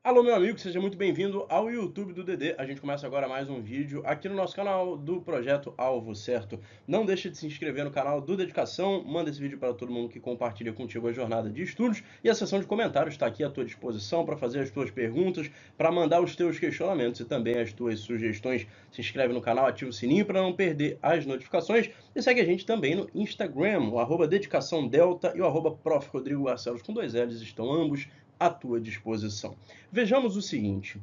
Alô, meu amigo, seja muito bem-vindo ao YouTube do DD. A gente começa agora mais um vídeo aqui no nosso canal do Projeto Alvo Certo. Não deixe de se inscrever no canal do Dedicação, manda esse vídeo para todo mundo que compartilha contigo a jornada de estudos e a seção de comentários está aqui à tua disposição para fazer as tuas perguntas, para mandar os teus questionamentos e também as tuas sugestões. Se inscreve no canal, ativa o sininho para não perder as notificações e segue a gente também no Instagram, o @dedicaçãodelta e o @prof. Rodrigo Barcelos com 2 L's estão ambos à tua disposição. Vejamos o seguinte,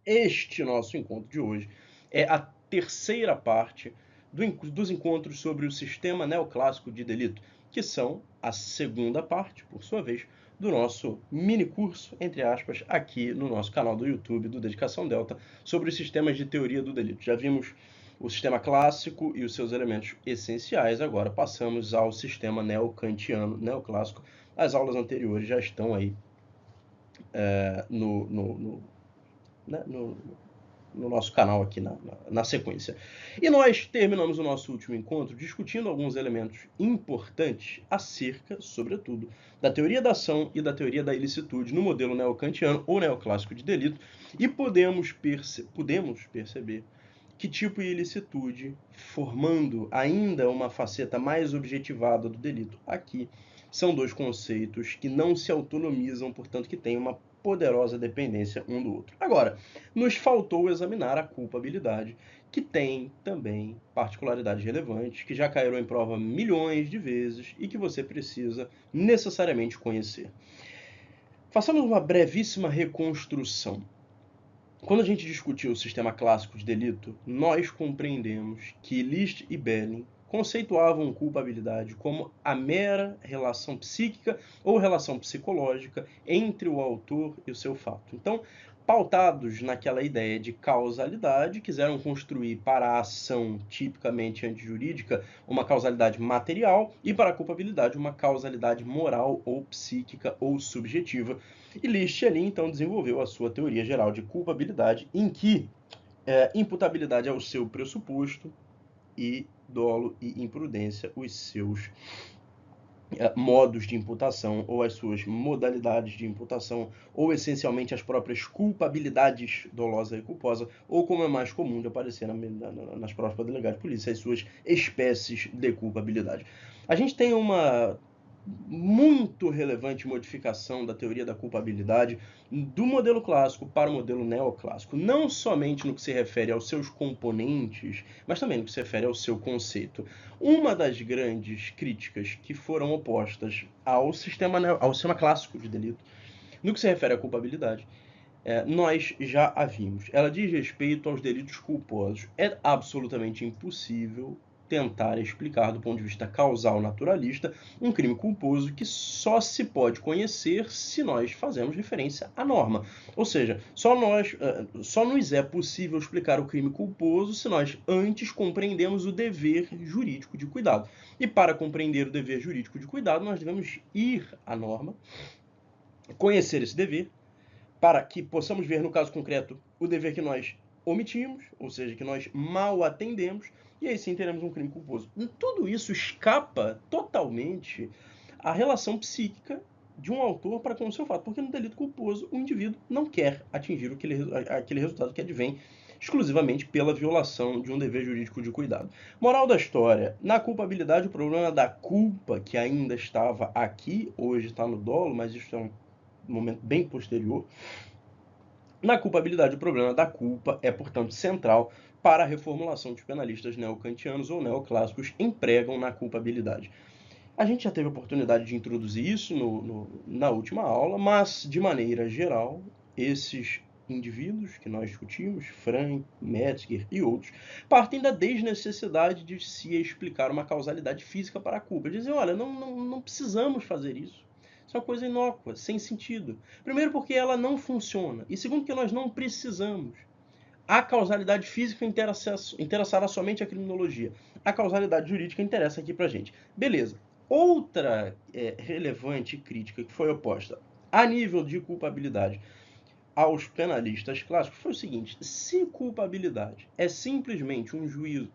este nosso encontro de hoje é a terceira parte dos encontros sobre o sistema neoclássico de delito, que são a segunda parte, por sua vez, do nosso mini curso, entre aspas, aqui no nosso canal do YouTube do Dedicação Delta, sobre os sistemas de teoria do delito. Já vimos o sistema clássico e os seus elementos essenciais, agora passamos ao sistema neocantiano, neoclássico. As aulas anteriores já estão aí no nosso canal aqui na sequência. E nós terminamos o nosso último encontro discutindo alguns elementos importantes acerca, sobretudo, da teoria da ação e da teoria da ilicitude no modelo neocantiano ou neoclássico de delito, e podemos perceber que tipo de ilicitude, formando ainda uma faceta mais objetivada do delito aqui, são dois conceitos que não se autonomizam, portanto que têm uma poderosa dependência um do outro. Agora, nos faltou examinar a culpabilidade, que tem também particularidades relevantes, que já caíram em prova milhões de vezes e que você precisa necessariamente conhecer. Façamos uma brevíssima reconstrução. Quando a gente discutiu o sistema clássico de delito, nós compreendemos que List e Belling conceituavam culpabilidade como a mera relação psíquica ou relação psicológica entre o autor e o seu fato. Então, pautados naquela ideia de causalidade, quiseram construir para a ação tipicamente antijurídica uma causalidade material e para a culpabilidade uma causalidade moral ou psíquica ou subjetiva. E List ali então desenvolveu a sua teoria geral de culpabilidade, em que imputabilidade é o seu pressuposto e dolo e imprudência os seus modos de imputação ou as suas modalidades de imputação, ou essencialmente as próprias culpabilidades dolosa e culposa, ou como é mais comum de aparecer nas provas para delegado de polícia, as suas espécies de culpabilidade. A gente tem uma muito relevante modificação da teoria da culpabilidade do modelo clássico para o modelo neoclássico, não somente no que se refere aos seus componentes, mas também no que se refere ao seu conceito. Uma das grandes críticas que foram opostas ao sistema clássico de delito, no que se refere à culpabilidade, nós já a vimos. Ela diz respeito aos delitos culposos. É absolutamente impossível tentar explicar, do ponto de vista causal naturalista, um crime culposo que só se pode conhecer se nós fazemos referência à norma. Ou seja, só nos é possível explicar o crime culposo se nós antes compreendemos o dever jurídico de cuidado. E para compreender o dever jurídico de cuidado, nós devemos ir à norma, conhecer esse dever, para que possamos ver, no caso concreto, o dever que nós omitimos, ou seja, que nós mal atendemos, e aí sim teremos um crime culposo. Tudo isso escapa totalmente à relação psíquica de um autor para com o seu fato, porque no delito culposo o indivíduo não quer atingir aquele resultado que advém exclusivamente pela violação de um dever jurídico de cuidado. Moral da história, na culpabilidade o problema da culpa, que ainda estava aqui, hoje está no dolo, mas isso é um momento bem posterior. Na culpabilidade, o problema da culpa é, portanto, central para a reformulação que os penalistas neocantianos ou neoclássicos empregam na culpabilidade. A gente já teve a oportunidade de introduzir isso na última aula, mas, de maneira geral, esses indivíduos que nós discutimos, Frank, Metzger e outros, partem da desnecessidade de se explicar uma causalidade física para a culpa. Dizem, olha, não precisamos fazer isso. Isso é uma coisa inócua, sem sentido. Primeiro porque ela não funciona. E segundo porque nós não precisamos. A causalidade física interessará somente a criminologia. A causalidade jurídica interessa aqui pra gente. Beleza. Outra relevante crítica que foi oposta a nível de culpabilidade aos penalistas clássicos foi o seguinte: se culpabilidade é simplesmente um juízo,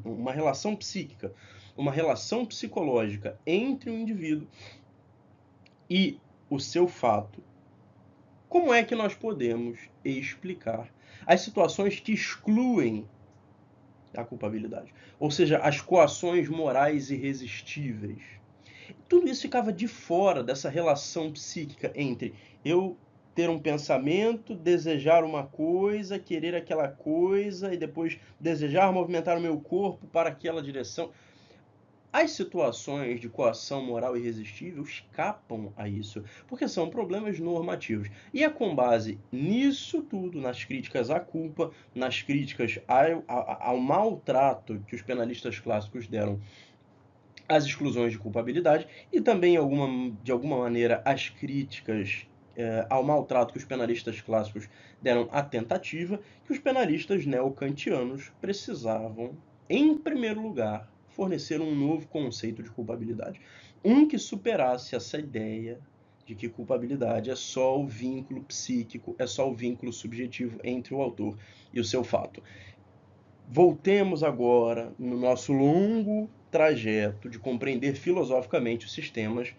uma relação psíquica, uma relação psicológica entre um indivíduo e o seu fato, Como é que nós podemos explicar as situações que excluem a culpabilidade? Ou seja, as coações morais irresistíveis. Tudo isso ficava de fora dessa relação psíquica entre eu ter um pensamento, desejar uma coisa, querer aquela coisa e depois desejar movimentar o meu corpo para aquela direção. As situações de coação moral irresistível escapam a isso, porque são problemas normativos. E é com base nisso tudo, nas críticas à culpa, nas críticas ao maltrato que os penalistas clássicos deram às exclusões de culpabilidade e também, de alguma maneira, as críticas ao maltrato que os penalistas clássicos deram à tentativa, que os penalistas neocantianos precisavam, em primeiro lugar, fornecer um novo conceito de culpabilidade. Um que superasse essa ideia de que culpabilidade é só o vínculo psíquico, é só o vínculo subjetivo entre o autor e o seu fato. Voltemos agora no nosso longo trajeto de compreender filosoficamente os sistemas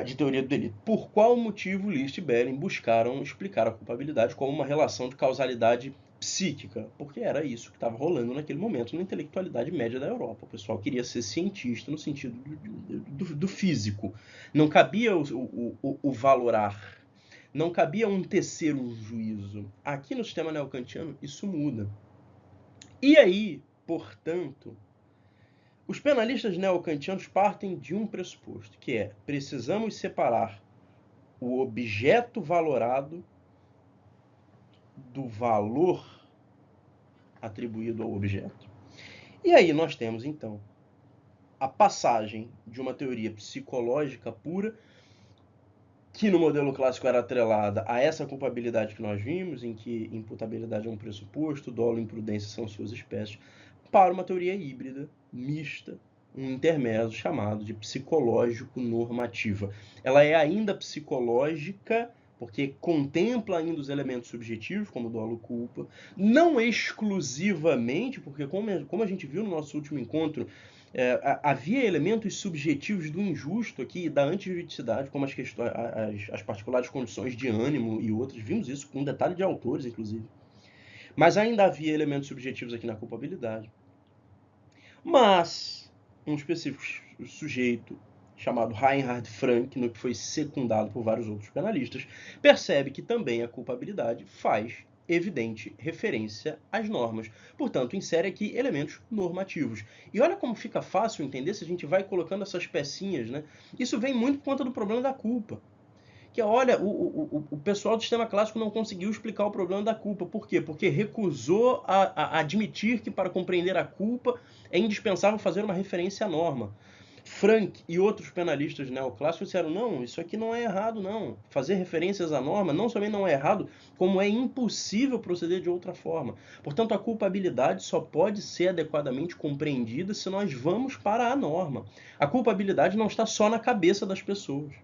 de teoria do delito. Por qual motivo List e Bering buscaram explicar a culpabilidade como uma relação de causalidade psíquica? Porque era isso que estava rolando naquele momento na intelectualidade média da Europa. O pessoal queria ser cientista no sentido do físico. Não cabia o valorar. Não cabia um tecer um juízo. Aqui no sistema neocantiano isso muda. E aí, portanto, os penalistas neocantianos partem de um pressuposto, que é: precisamos separar o objeto valorado do valor atribuído ao objeto. E aí nós temos, então, a passagem de uma teoria psicológica pura, que no modelo clássico era atrelada a essa culpabilidade que nós vimos, em que imputabilidade é um pressuposto, dolo e imprudência são suas espécies, para uma teoria híbrida, mista, um intermédio chamado de psicológico-normativa. Ela é ainda psicológica, porque contempla ainda os elementos subjetivos, como dolo e culpa, não exclusivamente, porque como a gente viu no nosso último encontro, havia elementos subjetivos do injusto aqui, da antijuridicidade, como as particulares condições de ânimo e outras. Vimos isso com detalhe de autores, inclusive. Mas ainda havia elementos subjetivos aqui na culpabilidade. Mas um específico sujeito chamado Reinhard Frank, no que foi secundado por vários outros penalistas, percebe que também a culpabilidade faz evidente referência às normas. Portanto, insere aqui elementos normativos. E olha como fica fácil entender se a gente vai colocando essas pecinhas, né? Isso vem muito por conta do problema da culpa. Que olha, o pessoal do sistema clássico não conseguiu explicar o problema da culpa. Por quê? Porque recusou a admitir que para compreender a culpa é indispensável fazer uma referência à norma. Frank e outros penalistas neoclássicos disseram: não, isso aqui não é errado, não. Fazer referências à norma não somente não é errado, como é impossível proceder de outra forma. Portanto, a culpabilidade só pode ser adequadamente compreendida se nós vamos para a norma. A culpabilidade não está só na cabeça das pessoas.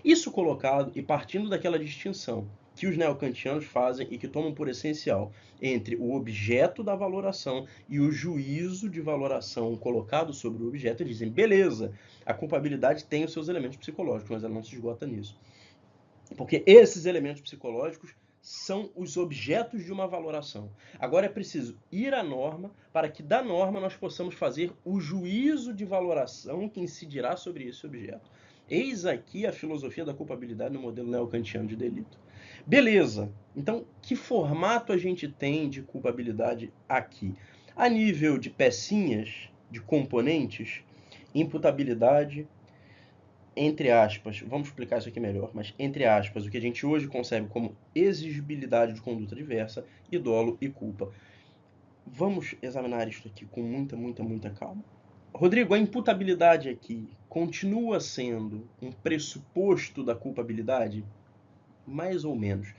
Isso colocado e partindo daquela distinção que os neocantianos fazem e que tomam por essencial entre o objeto da valoração e o juízo de valoração colocado sobre o objeto, eles dizem: beleza, a culpabilidade tem os seus elementos psicológicos, mas ela não se esgota nisso. Porque esses elementos psicológicos são os objetos de uma valoração. Agora é preciso ir à norma para que da norma nós possamos fazer o juízo de valoração que incidirá sobre esse objeto. Eis aqui a filosofia da culpabilidade no modelo neocantiano de delito. Beleza, então que formato a gente tem de culpabilidade aqui? A nível de pecinhas, de componentes, imputabilidade, entre aspas, vamos explicar isso aqui melhor, mas entre aspas, o que a gente hoje concebe como exigibilidade de conduta diversa, e dolo e culpa. Vamos examinar isso aqui com muita calma. Rodrigo, a imputabilidade aqui continua sendo um pressuposto da culpabilidade? Mais ou menos.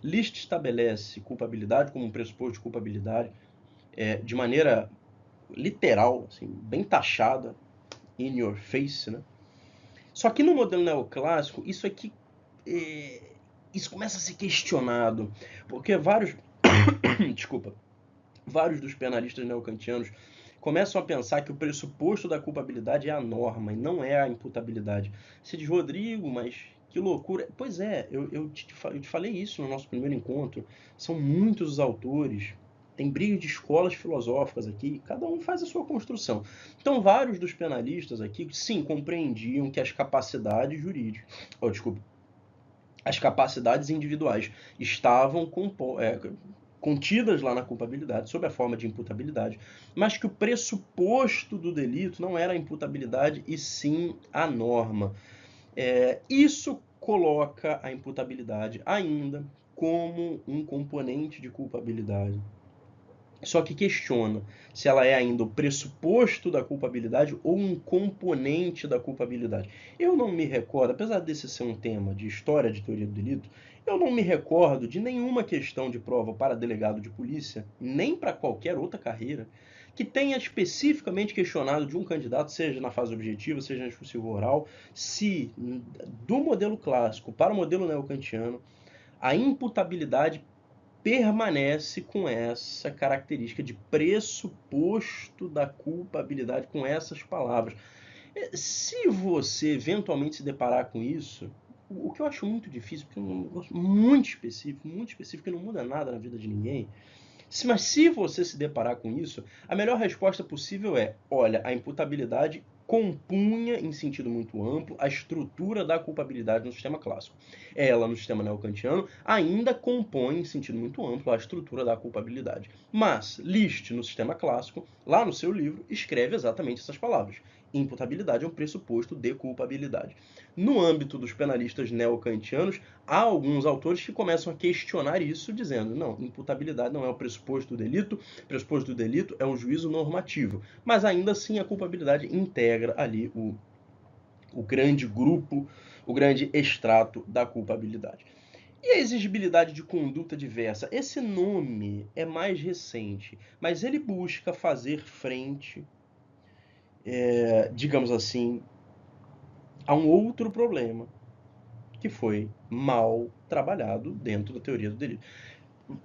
List estabelece culpabilidade como um pressuposto de culpabilidade de maneira literal, assim, bem taxada, in your face, né? Só que no modelo neoclássico, isso aqui isso começa a ser questionado, porque vários dos penalistas neocantianos começam a pensar que o pressuposto da culpabilidade é a norma e não é a imputabilidade. Você diz: Rodrigo, mas Que loucura. Pois é, eu te falei isso no nosso primeiro encontro. São muitos os autores, tem briga de escolas filosóficas aqui, cada um faz a sua construção. Então, vários dos penalistas aqui, sim, compreendiam que as capacidades jurídicas, desculpa, as capacidades individuais estavam contidas lá na culpabilidade, sob a forma de imputabilidade, mas que o pressuposto do delito não era a imputabilidade e sim a norma. Isso coloca a imputabilidade ainda como um componente de culpabilidade. Só que questiona se ela é ainda o pressuposto da culpabilidade ou um componente da culpabilidade. Eu não me recordo, apesar desse ser um tema de história de teoria do delito, eu não me recordo de nenhuma questão de prova para delegado de polícia, nem para qualquer outra carreira, que tenha especificamente questionado de um candidato, seja na fase objetiva, seja na discursiva oral, se do modelo clássico para o modelo neocantiano, a imputabilidade permanece com essa característica de pressuposto da culpabilidade, com essas palavras. Se você eventualmente se deparar com isso, o que eu acho muito difícil, porque é um negócio muito específico, que não muda nada na vida de ninguém, mas se você se deparar com isso, a melhor resposta possível é: olha, a imputabilidade compunha, em sentido muito amplo, a estrutura da culpabilidade no sistema clássico. Ela, no sistema neocantiano, ainda compõe, em sentido muito amplo, a estrutura da culpabilidade. Mas List, no sistema clássico, lá no seu livro, escreve exatamente essas palavras. Imputabilidade é um pressuposto de culpabilidade. No âmbito dos penalistas neocantianos, há alguns autores que começam a questionar isso, dizendo: não, imputabilidade não é o pressuposto do delito é um juízo normativo. Mas ainda assim a culpabilidade integra ali o grande grupo, o grande extrato da culpabilidade. E a exigibilidade de conduta diversa? Esse nome é mais recente, mas ele busca fazer frente, digamos assim, a um outro problema que foi mal trabalhado dentro da teoria do delito.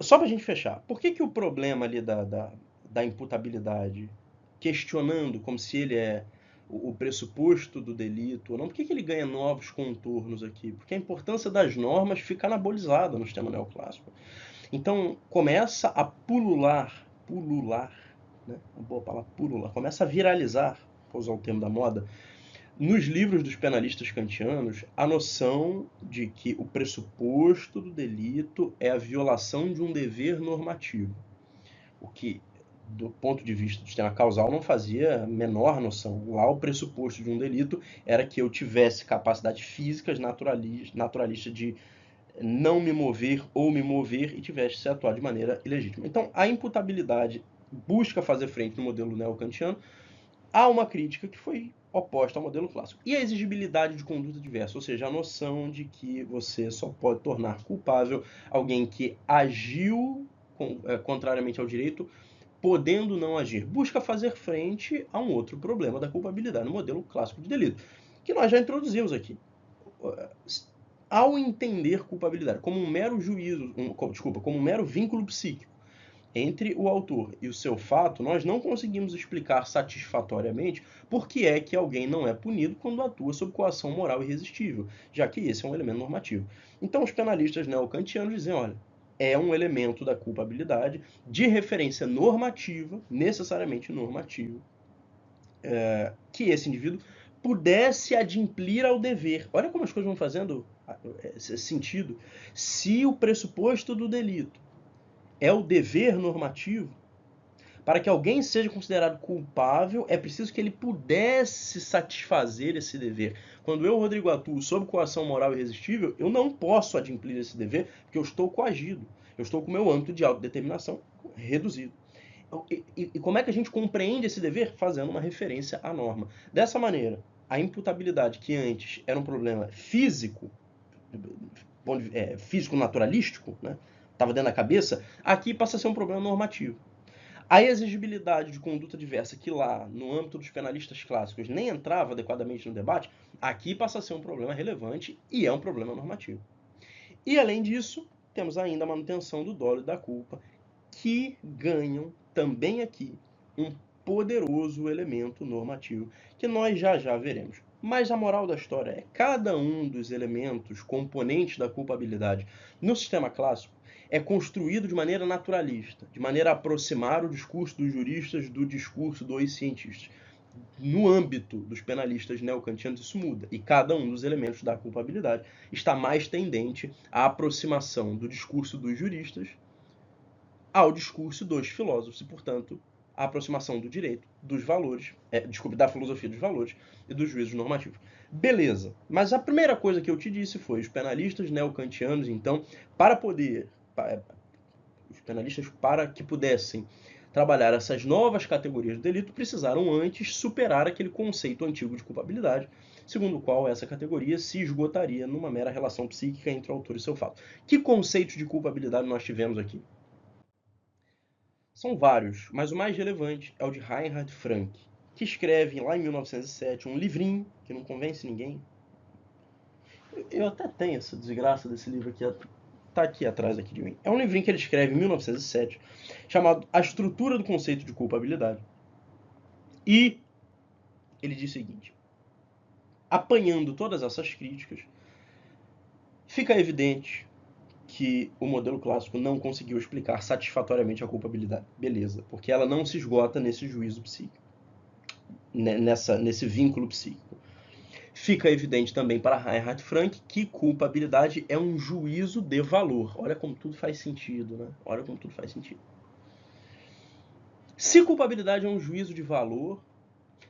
Só para a gente fechar, por que o problema ali da imputabilidade, questionando como se ele é o pressuposto do delito ou não, por que ele ganha novos contornos aqui? Porque a importância das normas fica anabolizada no sistema neoclássico. Então começa a pulular, né? Uma boa palavra, pulular, começa a viralizar, para usar o termo da moda, nos livros dos penalistas kantianos, a noção de que o pressuposto do delito é a violação de um dever normativo, o que, do ponto de vista do sistema causal, não fazia a menor noção. Lá, o pressuposto de um delito era que eu tivesse capacidades físicas naturalistas de não me mover ou me mover e tivesse se atuar de maneira ilegítima. Então, a imputabilidade busca fazer frente no modelo neocantiano. Há uma crítica que foi oposta ao modelo clássico. E a exigibilidade de conduta diversa, ou seja, a noção de que você só pode tornar culpável alguém que agiu contrariamente ao direito, podendo não agir. Busca fazer frente a um outro problema da culpabilidade no modelo clássico de delito, que nós já introduzimos aqui. Ao entender culpabilidade como um mero juízo, como um mero vínculo psíquico entre o autor e o seu fato, nós não conseguimos explicar satisfatoriamente por que é que alguém não é punido quando atua sob coação moral irresistível, já que esse é um elemento normativo. Então os penalistas neocantianos dizem: olha, é um elemento da culpabilidade de referência normativa, necessariamente normativa, que esse indivíduo pudesse adimplir ao dever. Olha como as coisas vão fazendo sentido. Se o pressuposto do delito é o dever normativo, para que alguém seja considerado culpável, é preciso que ele pudesse satisfazer esse dever. Quando eu, Rodrigo, atuo sob coação moral irresistível, eu não posso adimplir esse dever, porque eu estou coagido. Eu estou com o meu âmbito de autodeterminação reduzido. E como é que a gente compreende esse dever? Fazendo uma referência à norma. Dessa maneira, a imputabilidade, que antes era um problema físico, físico naturalístico, né? Estava dentro da cabeça, aqui passa a ser um problema normativo. A exigibilidade de conduta diversa, que lá, no âmbito dos penalistas clássicos, nem entrava adequadamente no debate, aqui passa a ser um problema relevante e é um problema normativo. E, além disso, temos ainda a manutenção do dolo e da culpa, que ganham também aqui um poderoso elemento normativo, que nós já veremos. Mas a moral da história é cada um dos elementos, componentes da culpabilidade no sistema clássico é construído de maneira naturalista, de maneira a aproximar o discurso dos juristas do discurso dos cientistas. No âmbito dos penalistas neocantianos, isso muda, e cada um dos elementos da culpabilidade está mais tendente à aproximação do discurso dos juristas ao discurso dos filósofos, e, portanto, à aproximação do direito, dos valores, da filosofia dos valores e dos juízos normativos. Beleza, mas a primeira coisa que eu te disse foi os penalistas neocantianos, então, os penalistas, para que pudessem trabalhar essas novas categorias de delito, precisaram antes superar aquele conceito antigo de culpabilidade, segundo o qual essa categoria se esgotaria numa mera relação psíquica entre o autor e seu fato. Que conceitos de culpabilidade nós tivemos aqui? São vários, mas o mais relevante é o de Reinhard Frank, que escreve lá em 1907 um livrinho que não convence ninguém. Eu até tenho essa desgraça desse livro aqui, tá aqui atrás aqui de mim. É um livrinho que ele escreve em 1907, chamado A Estrutura do Conceito de Culpabilidade. E ele diz o seguinte: apanhando todas essas críticas, fica evidente que o modelo clássico não conseguiu explicar satisfatoriamente a culpabilidade. Beleza, porque ela não se esgota nesse juízo psíquico, nesse vínculo psíquico. Fica evidente também para Reinhard Frank que culpabilidade é um juízo de valor. Olha como tudo faz sentido, né? Olha como tudo faz sentido. Se culpabilidade é um juízo de valor,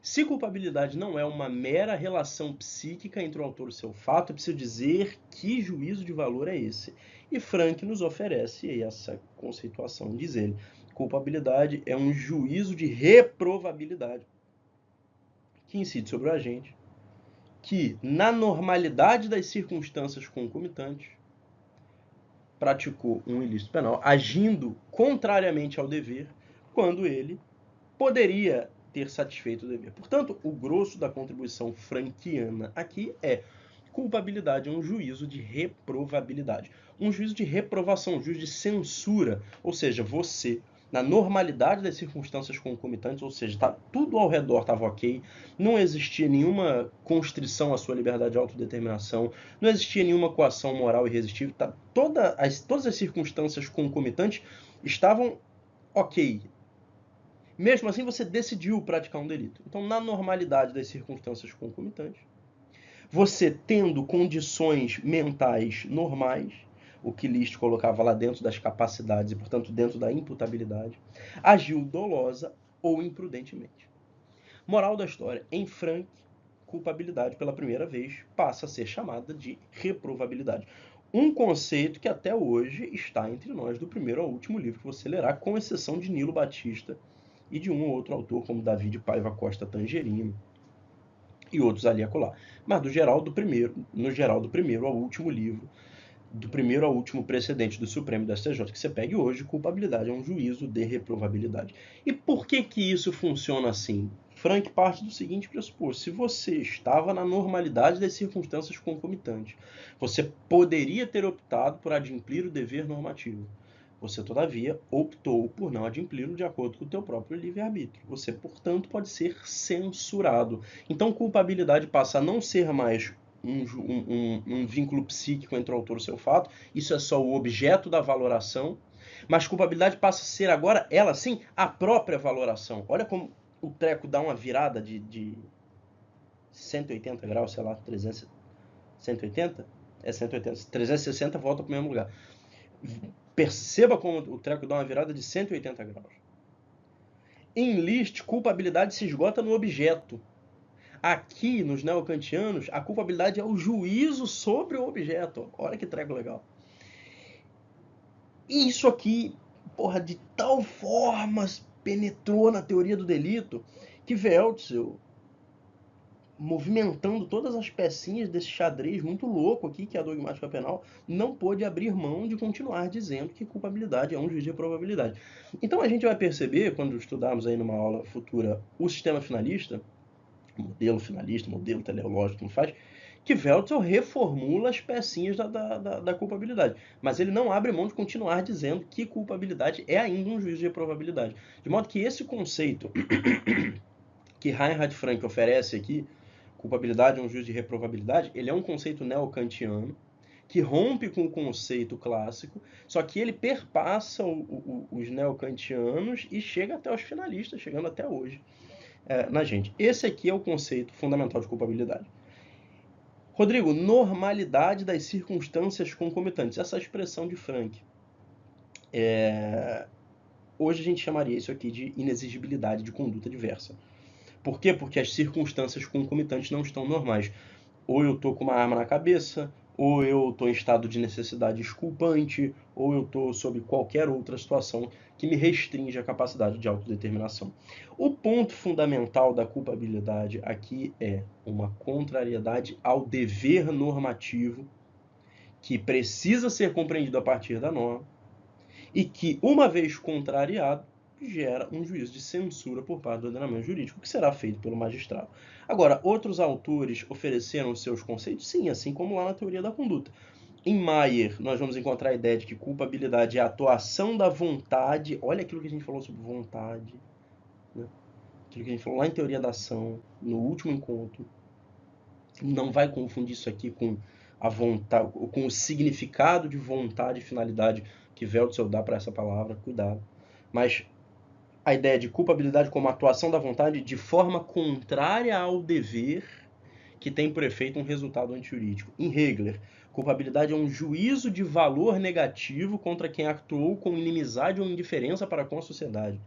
se culpabilidade não é uma mera relação psíquica entre o autor e seu fato, é preciso dizer que juízo de valor é esse. E Frank nos oferece essa conceituação. Diz ele: culpabilidade é um juízo de reprovabilidade que incide sobre o agente, que, na normalidade das circunstâncias concomitantes, praticou um ilícito penal, agindo contrariamente ao dever, quando ele poderia ter satisfeito o dever. Portanto, o grosso da contribuição frankiana aqui é: culpabilidade é um juízo de reprovabilidade, um juízo de reprovação, um juízo de censura, ou seja, você, na normalidade das circunstâncias concomitantes, ou seja, tudo ao redor estava ok, não existia nenhuma constrição à sua liberdade de autodeterminação, não existia nenhuma coação moral irresistível, todas as circunstâncias concomitantes estavam ok. Mesmo assim, você decidiu praticar um delito. Então, na normalidade das circunstâncias concomitantes, você tendo condições mentais normais, o que List colocava lá dentro das capacidades e, portanto, dentro da imputabilidade, agiu dolosa ou imprudentemente. Moral da história: em Frank, culpabilidade pela primeira vez passa a ser chamada de reprovabilidade. Um conceito que até hoje está entre nós do primeiro ao último livro que você lerá, com exceção de Nilo Batista e de um ou outro autor como David Paiva Costa Tangerino e outros ali a colar. Mas no geral do primeiro ao último livro, do primeiro ao último precedente do Supremo e do STJ que você pegue hoje, culpabilidade é um juízo de reprovabilidade. E por que isso funciona assim? Frank parte do seguinte pressuposto: se você estava na normalidade das circunstâncias concomitantes, você poderia ter optado por adimplir o dever normativo. Você, todavia, optou por não adimpli-lo de acordo com o teu próprio livre-arbítrio. Você, portanto, pode ser censurado. Então, culpabilidade passa a não ser mais um vínculo psíquico entre o autor e o seu fato. Isso é só o objeto da valoração. Mas culpabilidade passa a ser agora, ela sim, a própria valoração. Olha como o treco dá uma virada de 180 graus, sei lá, 300, 180? É 180. 360 volta para o mesmo lugar. Perceba como o treco dá uma virada de 180 graus. Em List, culpabilidade se esgota no objeto. Aqui, nos neocantianos, a culpabilidade é o juízo sobre o objeto. Olha que treco legal. E isso aqui, porra, de tal forma penetrou na teoria do delito que Weltzel, movimentando todas as pecinhas desse xadrez muito louco aqui, que é a dogmática penal, não pôde abrir mão de continuar dizendo que culpabilidade é um juízo de probabilidade. Então a gente vai perceber, quando estudarmos aí numa aula futura o sistema finalista, modelo teleológico, como faz, que Weltzel reformula as pecinhas da culpabilidade. Mas ele não abre mão de continuar dizendo que culpabilidade é ainda um juízo de probabilidade. De modo que esse conceito que Reinhard Frank oferece aqui, culpabilidade é um juízo de reprovabilidade, ele é um conceito neocantiano que rompe com o conceito clássico, só que ele perpassa os neocantianos e chega até os finalistas, chegando até hoje na gente. Esse aqui é o conceito fundamental de culpabilidade. Rodrigo, normalidade das circunstâncias concomitantes. Essa expressão de Frank. Hoje a gente chamaria isso aqui de inexigibilidade de conduta diversa. Por quê? Porque as circunstâncias concomitantes não estão normais. Ou eu estou com uma arma na cabeça, ou eu estou em estado de necessidade exculpante, ou eu estou sob qualquer outra situação que me restringe a capacidade de autodeterminação. O ponto fundamental da culpabilidade aqui é uma contrariedade ao dever normativo que precisa ser compreendido a partir da norma e que, uma vez contrariado, gera um juízo de censura por parte do ordenamento jurídico, que será feito pelo magistrado. Agora, outros autores ofereceram seus conceitos? Sim, assim como lá na teoria da conduta. Em Maier, nós vamos encontrar a ideia de que culpabilidade é a atuação da vontade. Olha aquilo que a gente falou sobre vontade, né? Aquilo que a gente falou lá em teoria da ação, no último encontro. Não vai confundir isso aqui com a vontade, com o significado de vontade e finalidade que Weltzel dá para essa palavra, cuidado. Mas a ideia de culpabilidade como atuação da vontade de forma contrária ao dever que tem por efeito um resultado antijurídico. Em Hegler, culpabilidade é um juízo de valor negativo contra quem actuou com inimizade ou indiferença para com a sociedade.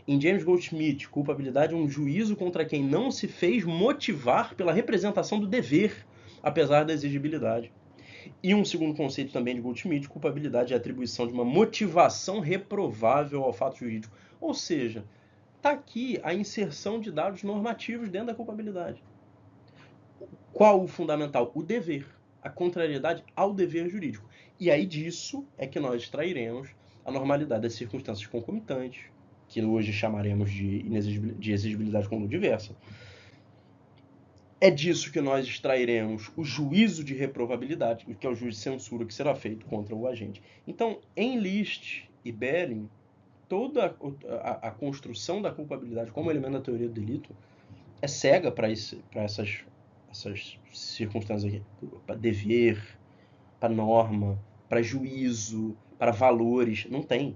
Em James Goldsmith, culpabilidade é um juízo contra quem não se fez motivar pela representação do dever, apesar da exigibilidade. E um segundo conceito também de Goldsmith, culpabilidade é a atribuição de uma motivação reprovável ao fato jurídico. Ou seja, está aqui a inserção de dados normativos dentro da culpabilidade. Qual o fundamental? O dever, a contrariedade ao dever jurídico. E aí disso é que nós extrairemos a normalidade das circunstâncias concomitantes, que hoje chamaremos de exigibilidade com diversa. É disso que nós extrairemos o juízo de reprovabilidade, que é o juízo de censura que será feito contra o agente. Então, em List e Behring, toda a construção da culpabilidade como elemento da teoria do delito é cega para essas circunstâncias aqui. Para dever, para norma, para juízo, para valores. Não tem.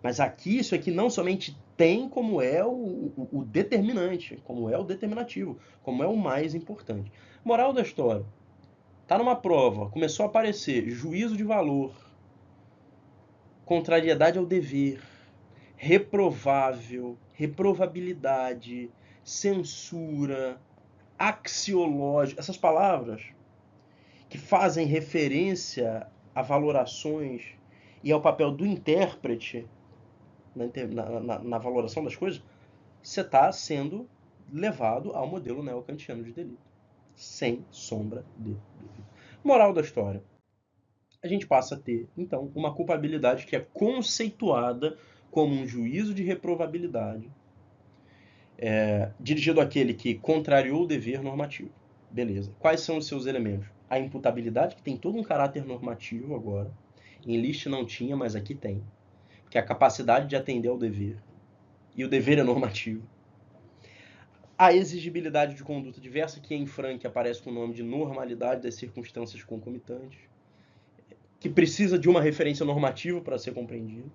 Mas aqui, isso aqui não somente tem, como é o determinante, como é o determinativo, como é o mais importante. Moral da história. Tá numa prova, começou a aparecer juízo de valor, contrariedade ao dever, reprovável, reprovabilidade, censura, axiológico, essas palavras que fazem referência a valorações e ao papel do intérprete na valoração das coisas, você está sendo levado ao modelo neocantiano de delito. Sem sombra de dúvida. Moral da história. A gente passa a ter, então, uma culpabilidade que é conceituada como um juízo de reprovabilidade dirigido àquele que contrariou o dever normativo. Beleza. Quais são os seus elementos? A imputabilidade, que tem todo um caráter normativo agora. Em List não tinha, mas aqui tem. Que é a capacidade de atender ao dever. E o dever é normativo. A exigibilidade de conduta diversa, que em Frank aparece com o nome de normalidade das circunstâncias concomitantes, que precisa de uma referência normativa para ser compreendido.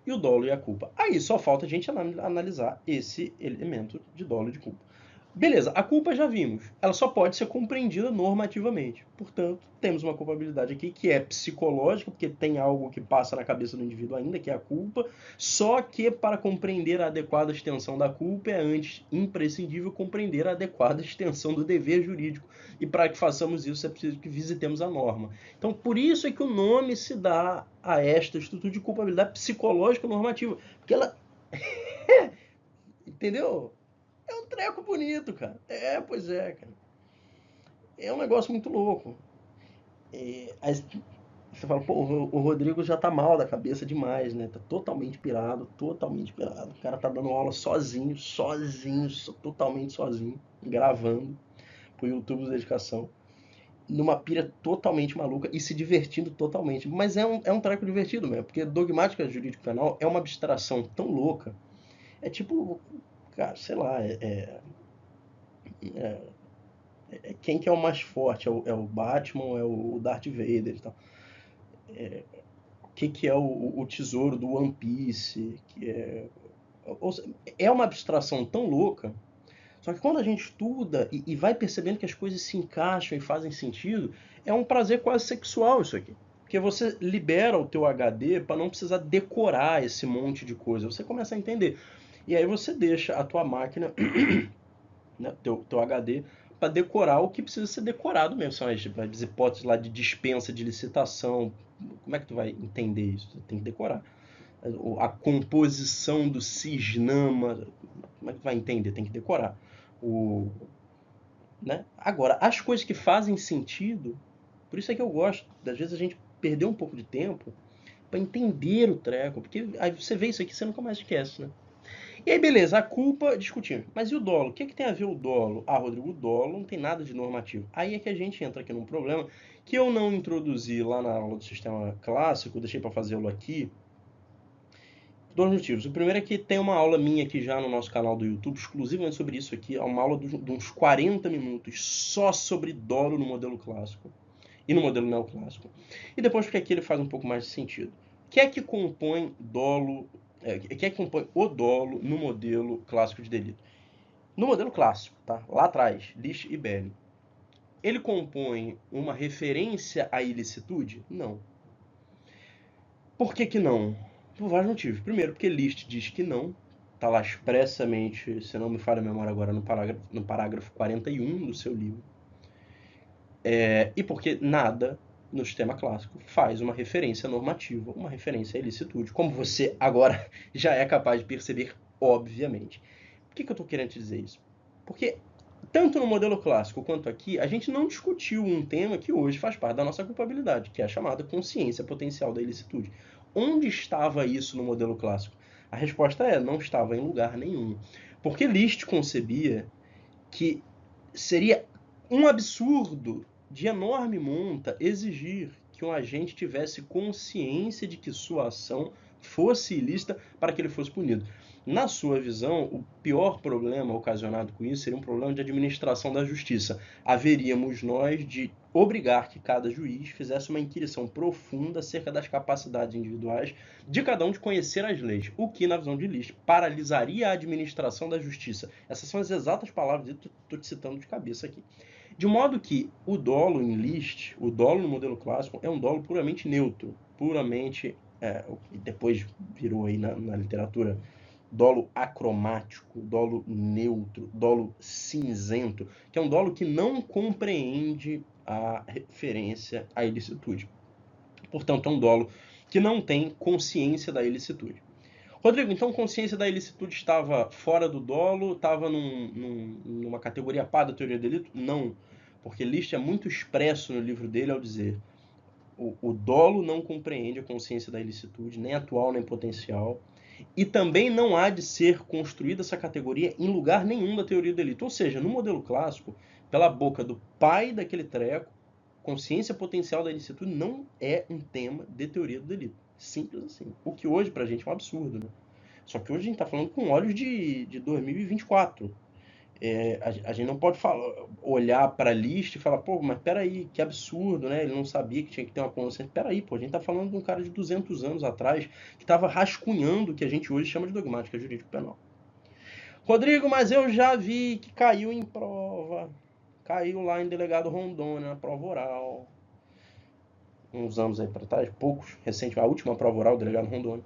E o dolo e a culpa. Aí só falta a gente analisar esse elemento de dolo e de culpa. Beleza, a culpa já vimos. Ela só pode ser compreendida normativamente. Portanto, temos uma culpabilidade aqui que é psicológica, porque tem algo que passa na cabeça do indivíduo ainda, que é a culpa. Só que para compreender a adequada extensão da culpa é antes imprescindível compreender a adequada extensão do dever jurídico. E para que façamos isso é preciso que visitemos a norma. Então, por isso é que o nome se dá a esta estrutura de culpabilidade psicológica normativa. Porque ela... Entendeu? É um treco bonito, cara. Pois é, cara. É um negócio muito louco. Aí você fala, pô, o Rodrigo já tá mal da cabeça demais, né? Tá totalmente pirado, totalmente pirado. O cara tá dando aula sozinho, totalmente sozinho, gravando pro YouTube da Dedicação, numa pira totalmente maluca e se divertindo totalmente. Mas é um treco divertido mesmo, porque dogmática jurídico penal é uma abstração tão louca. É tipo, cara, sei lá, Quem que é o mais forte? É o Batman ou é o Darth Vader e tal? O que é o tesouro do One Piece? É uma abstração tão louca. Só que quando a gente estuda e vai percebendo que as coisas se encaixam e fazem sentido, é um prazer quase sexual isso aqui. Porque você libera o teu HD para não precisar decorar esse monte de coisa. Você começa a entender. E aí você deixa a tua máquina, né, teu HD, para decorar o que precisa ser decorado mesmo. São as hipóteses lá de dispensa, de licitação. Como é que tu vai entender isso? Você tem que decorar. A composição do cisnama, como é que tu vai entender? Tem que decorar. O, né? Agora, as coisas que fazem sentido, por isso é que eu gosto, às vezes a gente perdeu um pouco de tempo para entender o treco, porque aí você vê isso aqui, você nunca mais esquece, né? E aí, beleza, a culpa, discutimos. Mas e o dolo? O que, é que tem a ver o dolo? Ah, Rodrigo, o dolo não tem nada de normativo. Aí é que a gente entra aqui num problema que eu não introduzi lá na aula do sistema clássico, deixei para fazê-lo aqui. Dois motivos. O primeiro é que tem uma aula minha aqui já no nosso canal do YouTube, exclusivamente sobre isso aqui. É uma aula de uns 40 minutos só sobre dolo no modelo clássico e no modelo neoclássico. E depois porque aqui ele faz um pouco mais de sentido. O que é que compõe dolo, que é que compõe o dolo no modelo clássico de delito? No modelo clássico, tá? Lá atrás, List e Belling. Ele compõe uma referência à ilicitude? Não. Por que que não? Por vários motivos. Primeiro, porque List diz que não. Está lá expressamente, se não me falha a memória agora, no parágrafo 41 do seu livro. E porque nada no sistema clássico faz uma referência normativa, uma referência à ilicitude, como você agora já é capaz de perceber, obviamente. Por que eu estou querendo te dizer isso? Porque tanto no modelo clássico quanto aqui, a gente não discutiu um tema que hoje faz parte da nossa culpabilidade, que é a chamada consciência potencial da ilicitude. Onde estava isso no modelo clássico? A resposta é, não estava em lugar nenhum. Porque List concebia que seria um absurdo de enorme monta exigir que um agente tivesse consciência de que sua ação fosse ilícita para que ele fosse punido. Na sua visão, o pior problema ocasionado com isso seria um problema de administração da justiça. Haveríamos nós de obrigar que cada juiz fizesse uma inquirição profunda acerca das capacidades individuais de cada um de conhecer as leis, o que, na visão de List, paralisaria a administração da justiça. Essas são as exatas palavras que eu estou te citando de cabeça aqui. De modo que o dolo em List, o dolo no modelo clássico, é um dolo puramente neutro, puramente, o que depois virou aí na literatura, dolo acromático, dolo neutro, dolo cinzento, que é um dolo que não compreende a referência à ilicitude. Portanto, é um dolo que não tem consciência da ilicitude. Rodrigo, então consciência da ilicitude estava fora do dolo, estava numa categoria pá da teoria do delito? Não, porque List é muito expresso no livro dele ao dizer o dolo não compreende a consciência da ilicitude, nem atual nem potencial, e também não há de ser construída essa categoria em lugar nenhum da teoria do delito. Ou seja, no modelo clássico, pela boca do pai daquele treco, consciência potencial da ilicitude não é um tema de teoria do delito. Simples assim. O que hoje pra gente é um absurdo, né? Só que hoje a gente tá falando com olhos de 2024. A gente não pode olhar para a lista e falar, pô, mas peraí, que absurdo, né? Ele não sabia que tinha que ter uma consciência. Peraí, pô, a gente tá falando de um cara de 200 anos atrás que estava rascunhando o que a gente hoje chama de dogmática jurídico penal. Rodrigo, mas eu já vi que caiu em prova. Caiu lá em Delegado Rondônia, na prova oral. Uns anos aí para trás, poucos, recente, a última prova oral, Delegado Rondônia.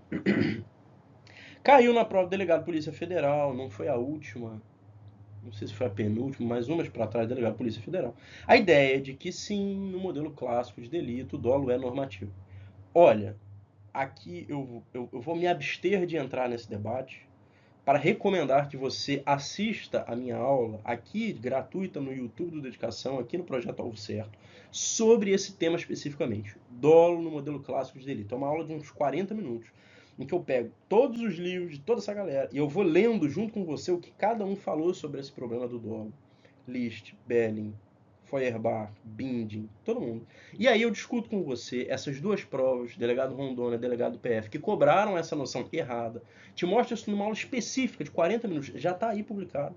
Caiu na prova do Delegado Polícia Federal, não foi a última. Não sei se foi a penúltima, mas umas para trás, delegado da Polícia Federal. A ideia é de que sim, no modelo clássico de delito, o dolo é normativo. Olha, aqui eu vou me abster de entrar nesse debate para recomendar que você assista a minha aula aqui, gratuita, no YouTube do Dedicação, aqui no Projeto Alvo Certo, sobre esse tema especificamente, dolo no modelo clássico de delito. É uma aula de uns 40 minutos, em que eu pego todos os livros de toda essa galera e eu vou lendo junto com você o que cada um falou sobre esse problema do dolo. List, Belling, Feuerbach, Binding, todo mundo. E aí eu discuto com você essas duas provas, delegado Rondônia, delegado PF, que cobraram essa noção errada. Te mostro isso numa aula específica de 40 minutos, já está aí publicado.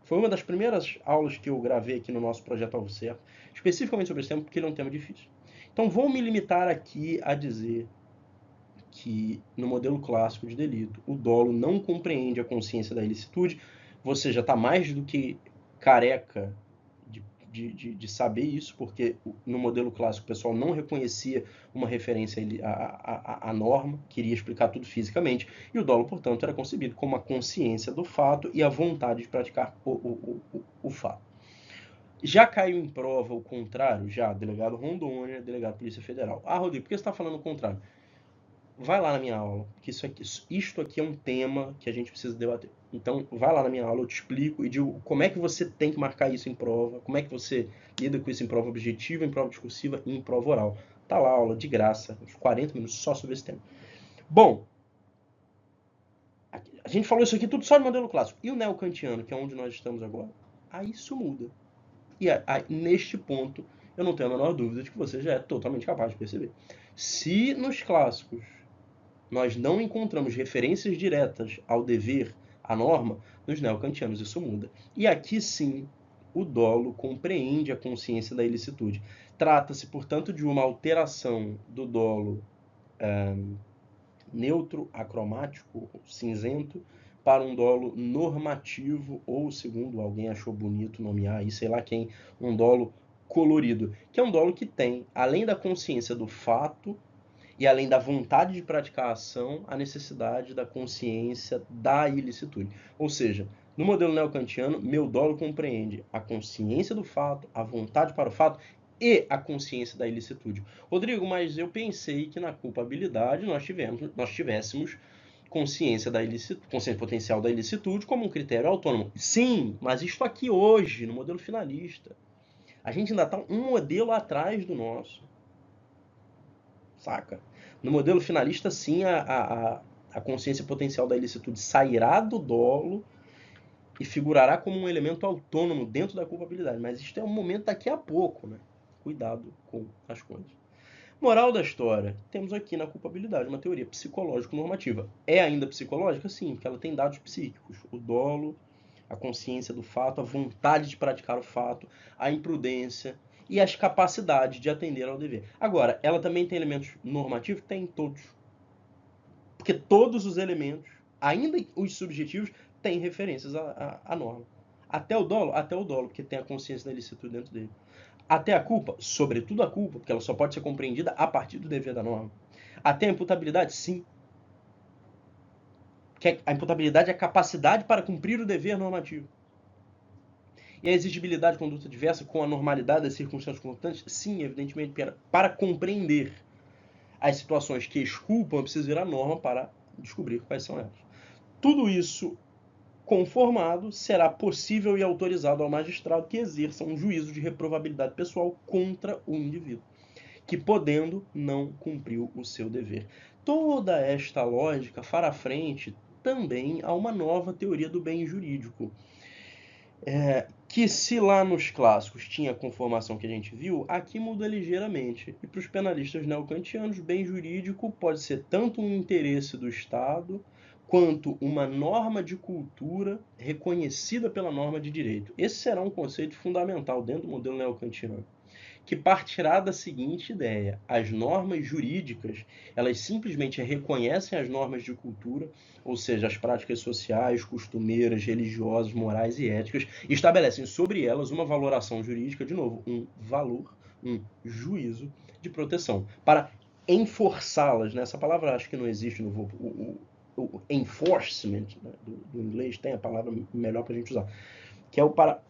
Foi uma das primeiras aulas que eu gravei aqui no nosso projeto Alvo Certo, especificamente sobre esse tema, porque ele é um tema difícil. Então, vou me limitar aqui a dizer que, no modelo clássico de delito, o dolo não compreende a consciência da ilicitude. Você já está mais do que careca de saber isso, porque no modelo clássico o pessoal não reconhecia uma referência à norma, queria explicar tudo fisicamente, e o dolo, portanto, era concebido como a consciência do fato e a vontade de praticar o fato. Já caiu em prova o contrário? Já, delegado Rondônia, delegado Polícia Federal. Ah, Rodrigo, por que você está falando o contrário? Vai lá na minha aula, que isto aqui é um tema que a gente precisa debater. Então, vai lá na minha aula, eu te explico e digo como é que você tem que marcar isso em prova, como é que você lida com isso em prova objetiva, em prova discursiva e em prova oral. Tá lá a aula de graça, uns 40 minutos só sobre esse tema. Bom, a gente falou isso aqui tudo só no modelo clássico. E o neocantiano, que é onde nós estamos agora? Aí isso muda. E aí, neste ponto, eu não tenho a menor dúvida de que você já é totalmente capaz de perceber. Se nos clássicos nós não encontramos referências diretas ao dever, à norma, nos neocantianos isso muda. E aqui sim, o dolo compreende a consciência da ilicitude. Trata-se, portanto, de uma alteração do dolo neutro, acromático, cinzento, para um dolo normativo, ou, segundo alguém achou bonito nomear aí, sei lá quem, um dolo colorido, que é um dolo que tem, além da consciência do fato, e além da vontade de praticar a ação, a necessidade da consciência da ilicitude. Ou seja, no modelo neocantiano, meu dolo compreende a consciência do fato, a vontade para o fato e a consciência da ilicitude. Rodrigo, mas eu pensei que na culpabilidade nós tivéssemos consciência potencial da ilicitude como um critério autônomo. Sim, mas isto aqui hoje, no modelo finalista, a gente ainda está um modelo atrás do nosso. Saca? No modelo finalista, sim, a consciência potencial da ilicitude sairá do dolo e figurará como um elemento autônomo dentro da culpabilidade. Mas isto é um momento daqui a pouco, né? Cuidado com as coisas. Moral da história. Temos aqui na culpabilidade uma teoria psicológico-normativa. É ainda psicológica? Sim, porque ela tem dados psíquicos. O dolo, a consciência do fato, a vontade de praticar o fato, a imprudência e as capacidades de atender ao dever. Agora, ela também tem elementos normativos? Tem todos. Porque todos os elementos, ainda os subjetivos, têm referências à norma. Até o dolo, porque tem a consciência da ilicitude dentro dele. Até a culpa, sobretudo a culpa, porque ela só pode ser compreendida a partir do dever da norma. Até a imputabilidade, sim. Porque a imputabilidade é a capacidade para cumprir o dever normativo. E a exigibilidade de conduta diversa com a normalidade das circunstâncias constantes, sim, evidentemente, para compreender as situações que exculpam, é preciso ir à norma para descobrir quais são elas. Tudo isso conformado, será possível e autorizado ao magistrado que exerça um juízo de reprovabilidade pessoal contra o indivíduo, que podendo não cumpriu o seu dever. Toda esta lógica fará frente também a uma nova teoria do bem jurídico, que se lá nos clássicos tinha a conformação que a gente viu, aqui muda ligeiramente. E para os penalistas neocantianos, bem jurídico pode ser tanto um interesse do Estado, quanto uma norma de cultura reconhecida pela norma de direito. Esse será um conceito fundamental dentro do modelo neocantiano, que partirá da seguinte ideia: as normas jurídicas, elas simplesmente reconhecem as normas de cultura, ou seja, as práticas sociais, costumeiras, religiosas, morais e éticas, e estabelecem sobre elas uma valoração jurídica, de novo, um valor, um juízo de proteção, para enforçá-las, né? Essa palavra acho que não existe no o enforcement, né, do inglês, tem a palavra melhor para a gente usar, que é o para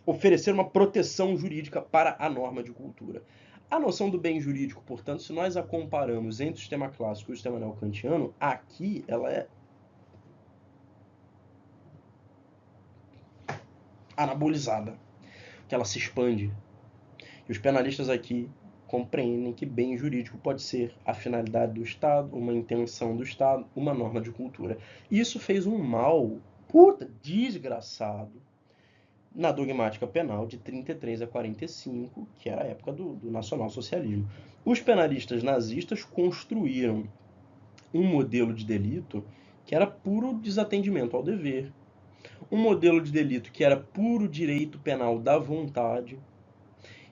oferecer uma proteção jurídica para a norma de cultura. A noção do bem jurídico, portanto, se nós a comparamos entre o sistema clássico e o sistema neocantiano, aqui ela é anabolizada, que ela se expande. E os penalistas aqui compreendem que bem jurídico pode ser a finalidade do Estado, uma intenção do Estado, uma norma de cultura. Isso fez um mal, desgraçado, na dogmática penal de 33 a 45, que era a época do nacionalsocialismo. Os penalistas nazistas construíram um modelo de delito que era puro desatendimento ao dever, um modelo de delito que era puro direito penal da vontade.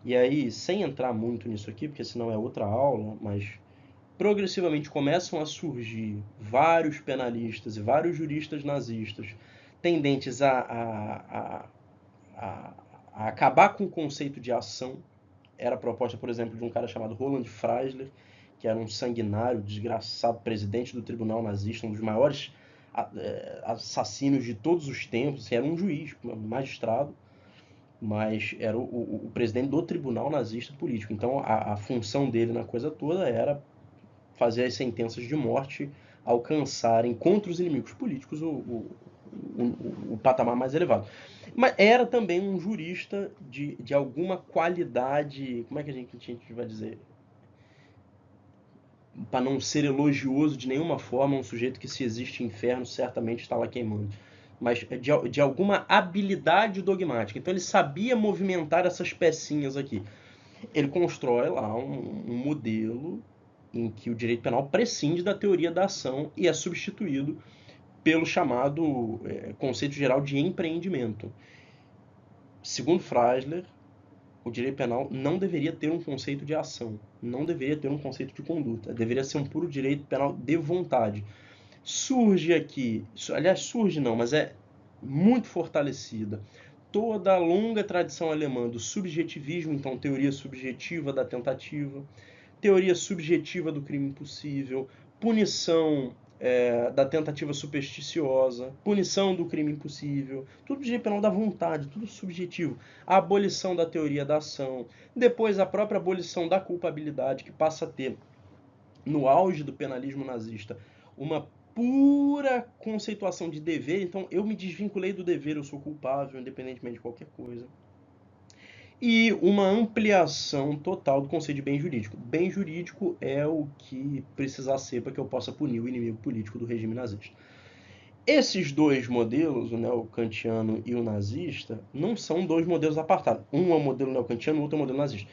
E aí, sem entrar muito nisso aqui, porque senão é outra aula, mas progressivamente começam a surgir vários penalistas e vários juristas nazistas tendentes a acabar com o conceito de ação. Era a proposta, por exemplo, de um cara chamado Roland Freisler, que era um sanguinário, desgraçado presidente do tribunal nazista, um dos maiores assassinos de todos os tempos. Era um juiz, um magistrado, mas era o presidente do tribunal nazista político. Então a função dele na coisa toda era fazer as sentenças de morte alcançarem contra os inimigos políticos o patamar mais elevado. Mas era também um jurista de alguma qualidade, como é que a gente vai dizer? Para não ser elogioso de nenhuma forma, um sujeito que, se existe inferno, certamente está lá queimando. Mas de alguma habilidade dogmática. Então ele sabia movimentar essas pecinhas aqui. Ele constrói lá um modelo em que o direito penal prescinde da teoria da ação e é substituído pelo chamado conceito geral de empreendimento. Segundo Freisler, o direito penal não deveria ter um conceito de ação, não deveria ter um conceito de conduta, deveria ser um puro direito penal de vontade. Surge aqui, aliás, surge não, mas é muito fortalecida toda a longa tradição alemã do subjetivismo, então teoria subjetiva da tentativa, teoria subjetiva do crime impossível, punição da tentativa supersticiosa, punição do crime impossível, tudo direito penal da vontade, tudo subjetivo. A abolição da teoria da ação, depois a própria abolição da culpabilidade, que passa a ter, no auge do penalismo nazista, uma pura conceituação de dever. Então eu me desvinculei do dever, eu sou culpável, independentemente de qualquer coisa. E uma ampliação total do conceito de bem jurídico. Bem jurídico é o que precisa ser para que eu possa punir o inimigo político do regime nazista. Esses dois modelos, o neocantiano e o nazista, não são dois modelos apartados. Um é o modelo neocantiano, o outro é o modelo nazista.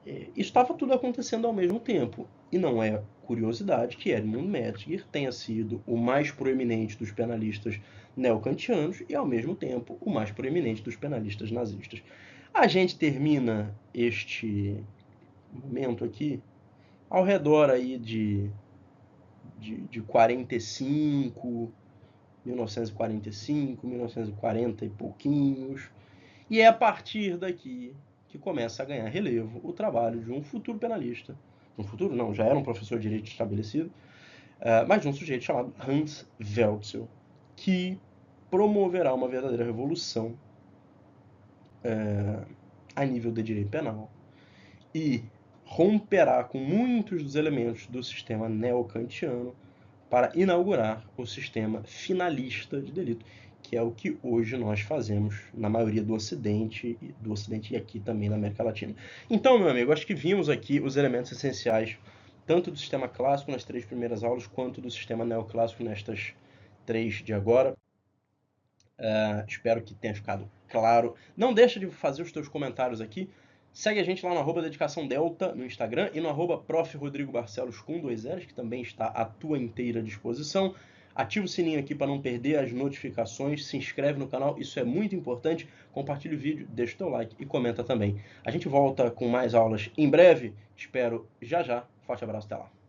Isso estava tudo acontecendo ao mesmo tempo. E não é curiosidade que Edmund Metzger tenha sido o mais proeminente dos penalistas neocantianos e, ao mesmo tempo, o mais proeminente dos penalistas nazistas. A gente termina este momento aqui ao redor aí de 45, 1945, 1940 e pouquinhos. E é a partir daqui que começa a ganhar relevo o trabalho de um futuro penalista. Um futuro não, já era um professor de direito estabelecido, mas de um sujeito chamado Hans Welzel, que promoverá uma verdadeira revolução a nível de direito penal e romperá com muitos dos elementos do sistema neocantiano para inaugurar o sistema finalista de delito, que é o que hoje nós fazemos na maioria do Ocidente e aqui também na América Latina. Então, meu amigo, acho que vimos aqui os elementos essenciais, tanto do sistema clássico nas 3 primeiras aulas, quanto do sistema neoclássico nestas 3 de agora. Espero que tenha ficado claro. Não deixa de fazer os teus comentários aqui. Segue a gente lá no @dedicaçãodelta no Instagram e no @profrodrigobarcelos com 2 L's, que também está à tua inteira disposição. Ativa o sininho aqui para não perder as notificações. Se inscreve no canal, isso é muito importante. Compartilha o vídeo, deixa o teu like e comenta também. A gente volta com mais aulas em breve. Espero já já. Forte abraço, até lá.